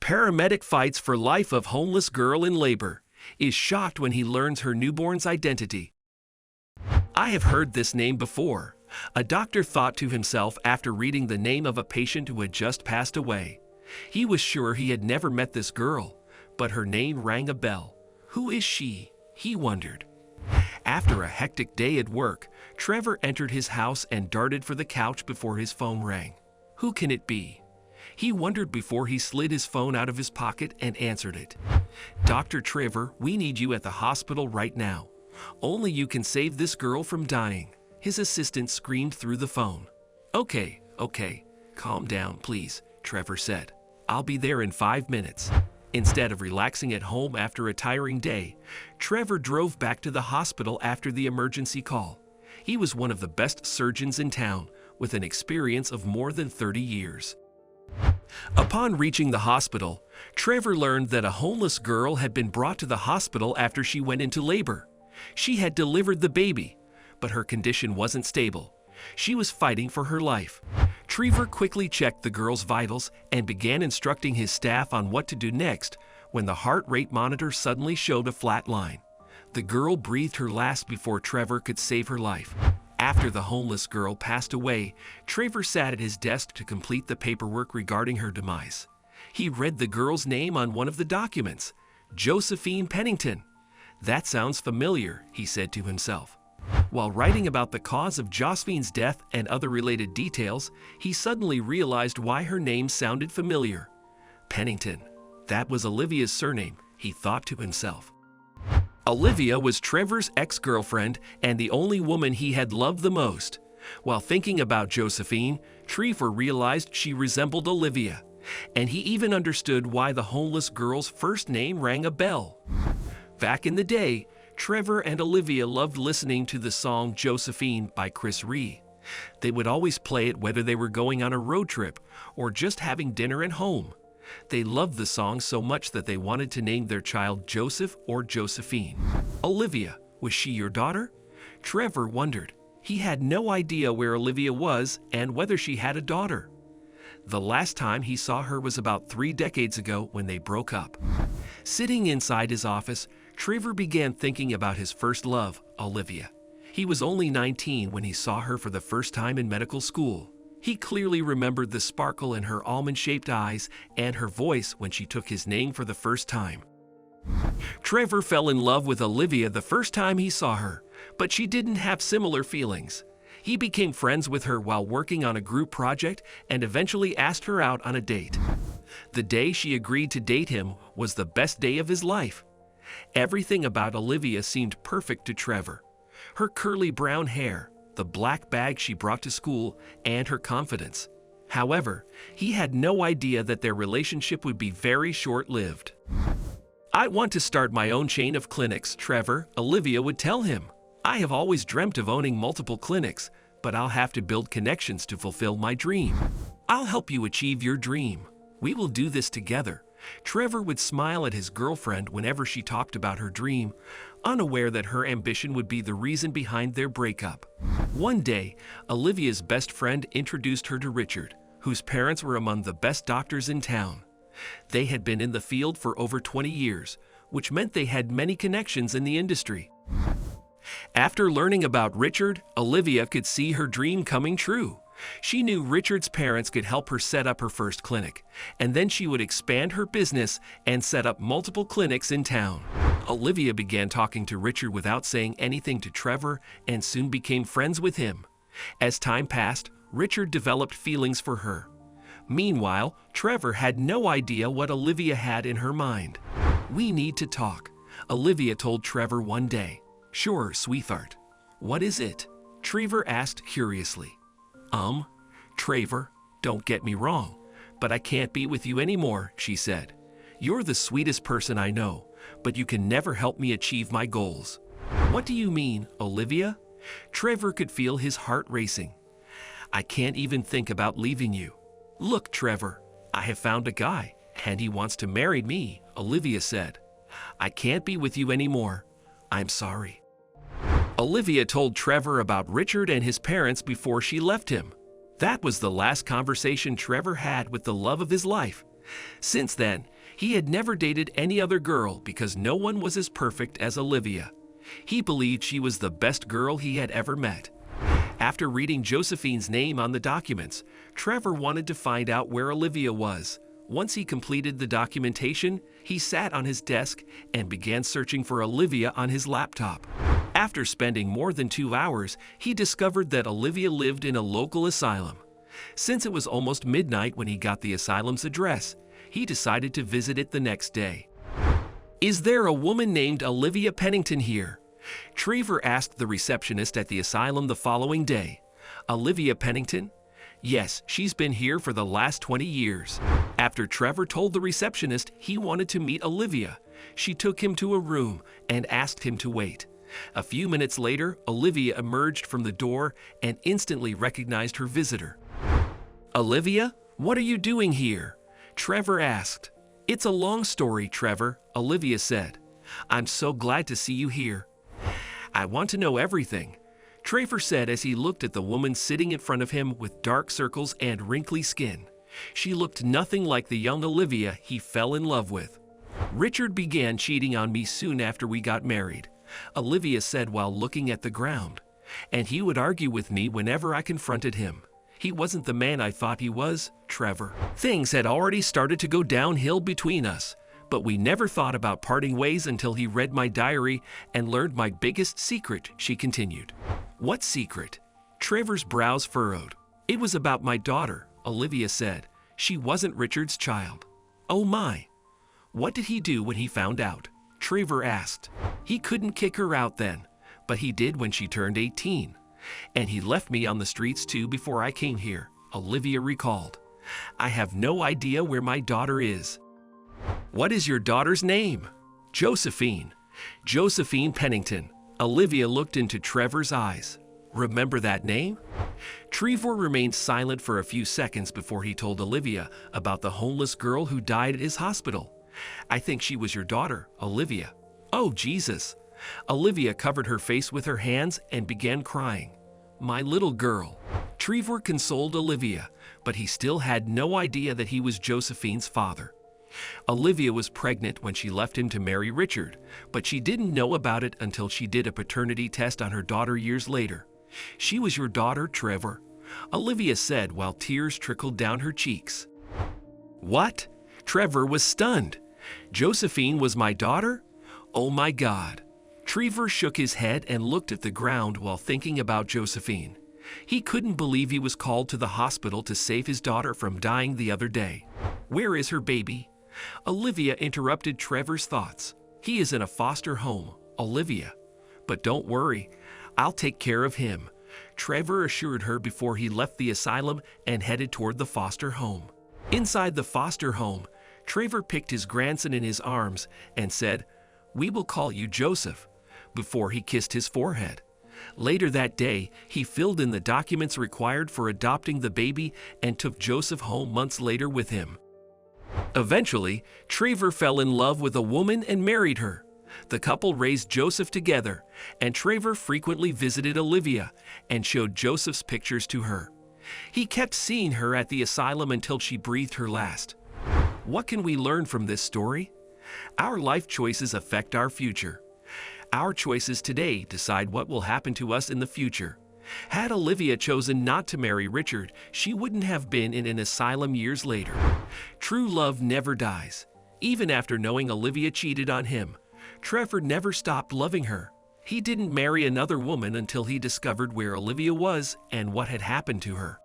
Paramedic fights for life of homeless girl in labor, is shocked when he learns her newborn's identity. I have heard this name before, a doctor thought to himself after reading the name of a patient who had just passed away. He was sure he had never met this girl, but her name rang a bell. Who is she? He wondered. After a hectic day at work, Trevor entered his house and darted for the couch before his phone rang. Who can it be? He wondered before he slid his phone out of his pocket and answered it. Dr. Trevor, we need you at the hospital right now. Only you can save this girl from dying, his assistant screamed through the phone. Okay, calm down, please, Trevor said. I'll be there in 5 minutes. Instead of relaxing at home after a tiring day, Trevor drove back to the hospital after the emergency call. He was one of the best surgeons in town, with an experience of more than 30 years. Upon reaching the hospital, Trevor learned that a homeless girl had been brought to the hospital after she went into labor. She had delivered the baby, but her condition wasn't stable. She was fighting for her life. Trevor quickly checked the girl's vitals and began instructing his staff on what to do next when the heart rate monitor suddenly showed a flat line. The girl breathed her last before Trevor could save her life. After the homeless girl passed away, Trevor sat at his desk to complete the paperwork regarding her demise. He read the girl's name on one of the documents, Josephine Pennington. That sounds familiar, he said to himself. While writing about the cause of Josephine's death and other related details, he suddenly realized why her name sounded familiar. Pennington. That was Olivia's surname, he thought to himself. Olivia was Trevor's ex-girlfriend and the only woman he had loved the most. While thinking about Josephine, Trevor realized she resembled Olivia, and he even understood why the homeless girl's first name rang a bell. Back in the day, Trevor and Olivia loved listening to the song Josephine by Chris Rea. They would always play it whether they were going on a road trip or just having dinner at home. They loved the song so much that they wanted to name their child Joseph or Josephine. Olivia, was she your daughter? Trevor wondered. He had no idea where Olivia was and whether she had a daughter. The last time he saw her was about 3 decades ago when they broke up. Sitting inside his office, Trevor began thinking about his first love, Olivia. He was only 19 when he saw her for the first time in medical school. He clearly remembered the sparkle in her almond-shaped eyes and her voice when she took his name for the first time. Trevor fell in love with Olivia the first time he saw her, but she didn't have similar feelings. He became friends with her while working on a group project and eventually asked her out on a date. The day she agreed to date him was the best day of his life. Everything about Olivia seemed perfect to Trevor. Her curly brown hair, the black bag she brought to school, and her confidence. However, he had no idea that their relationship would be very short-lived. I want to start my own chain of clinics, Trevor, Olivia would tell him. I have always dreamt of owning multiple clinics, but I'll have to build connections to fulfill my dream. I'll help you achieve your dream. We will do this together. Trevor would smile at his girlfriend whenever she talked about her dream, unaware that her ambition would be the reason behind their breakup. One day, Olivia's best friend introduced her to Richard, whose parents were among the best doctors in town. They had been in the field for over 20 years, which meant they had many connections in the industry. After learning about Richard, Olivia could see her dream coming true. She knew Richard's parents could help her set up her first clinic, and then she would expand her business and set up multiple clinics in town. Olivia began talking to Richard without saying anything to Trevor and soon became friends with him. As time passed, Richard developed feelings for her. Meanwhile, Trevor had no idea what Olivia had in her mind. We need to talk, Olivia told Trevor one day. Sure, sweetheart. What is it? Trevor asked curiously. Trevor, don't get me wrong, but I can't be with you anymore, she said. You're the sweetest person I know, but you can never help me achieve my goals. What do you mean, Olivia? Trevor could feel his heart racing. I can't even think about leaving you. Look, Trevor, I have found a guy, and he wants to marry me, Olivia said. I can't be with you anymore. I'm sorry. Olivia told Trevor about Richard and his parents before she left him. That was the last conversation Trevor had with the love of his life. Since then, He had never dated any other girl because no one was as perfect as Olivia. He believed she was the best girl he had ever met. After reading Josephine's name on the documents, Trevor wanted to find out where Olivia was. Once he completed the documentation, he sat on his desk and began searching for Olivia on his laptop. After spending more than 2 hours, he discovered that Olivia lived in a local asylum. Since it was almost midnight when he got the asylum's address, he decided to visit it the next day. "Is there a woman named Olivia Pennington here?" Trevor asked the receptionist at the asylum the following day. "Olivia Pennington?" "Yes, she's been here for the last 20 years. After Trevor told the receptionist he wanted to meet Olivia, she took him to a room and asked him to wait. A few minutes later, Olivia emerged from the door and instantly recognized her visitor. "Olivia, what are you doing here?" Trevor asked. "It's a long story, Trevor," Olivia said. "I'm so glad to see you here." "I want to know everything," Trevor said as he looked at the woman sitting in front of him with dark circles and wrinkly skin. She looked nothing like the young Olivia he fell in love with. "Richard began cheating on me soon after we got married," Olivia said while looking at the ground. "And he would argue with me whenever I confronted him. He wasn't the man I thought he was, Trevor. Things had already started to go downhill between us, but we never thought about parting ways until he read my diary and learned my biggest secret," she continued. "What secret?" Trevor's brows furrowed. "It was about my daughter," Olivia said. "She wasn't Richard's child." "Oh my. What did he do when he found out?" Trevor asked. "He couldn't kick her out then, but he did when she turned 18. And he left me on the streets too before I came here," Olivia recalled. "I have no idea where my daughter is." "What is your daughter's name?" "Josephine. Josephine Pennington." Olivia looked into Trevor's eyes. "Remember that name?" Trevor remained silent for a few seconds before he told Olivia about the homeless girl who died at his hospital. "I think she was your daughter, Olivia." "Oh, Jesus." Olivia covered her face with her hands and began crying. "My little girl." Trevor consoled Olivia, but he still had no idea that he was Josephine's father. Olivia was pregnant when she left him to marry Richard, but she didn't know about it until she did a paternity test on her daughter years later. "She was your daughter, Trevor," Olivia said while tears trickled down her cheeks. "What?" Trevor was stunned. "Josephine was my daughter? Oh my God." Trevor shook his head and looked at the ground while thinking about Josephine. He couldn't believe he was called to the hospital to save his daughter from dying the other day. "Where is her baby?" Olivia interrupted Trevor's thoughts. "He is in a foster home, Olivia. But don't worry, I'll take care of him," Trevor assured her before he left the asylum and headed toward the foster home. Inside the foster home, Trevor picked his grandson in his arms and said, "We will call you Joseph," before he kissed his forehead. Later that day, he filled in the documents required for adopting the baby and took Joseph home months later with him. Eventually, Trevor fell in love with a woman and married her. The couple raised Joseph together, and Trevor frequently visited Olivia and showed Joseph's pictures to her. He kept seeing her at the asylum until she breathed her last. What can we learn from this story? Our life choices affect our future. Our choices today decide what will happen to us in the future. Had Olivia chosen not to marry Richard, she wouldn't have been in an asylum years later. True love never dies. Even after knowing Olivia cheated on him, Trevor never stopped loving her. He didn't marry another woman until he discovered where Olivia was and what had happened to her.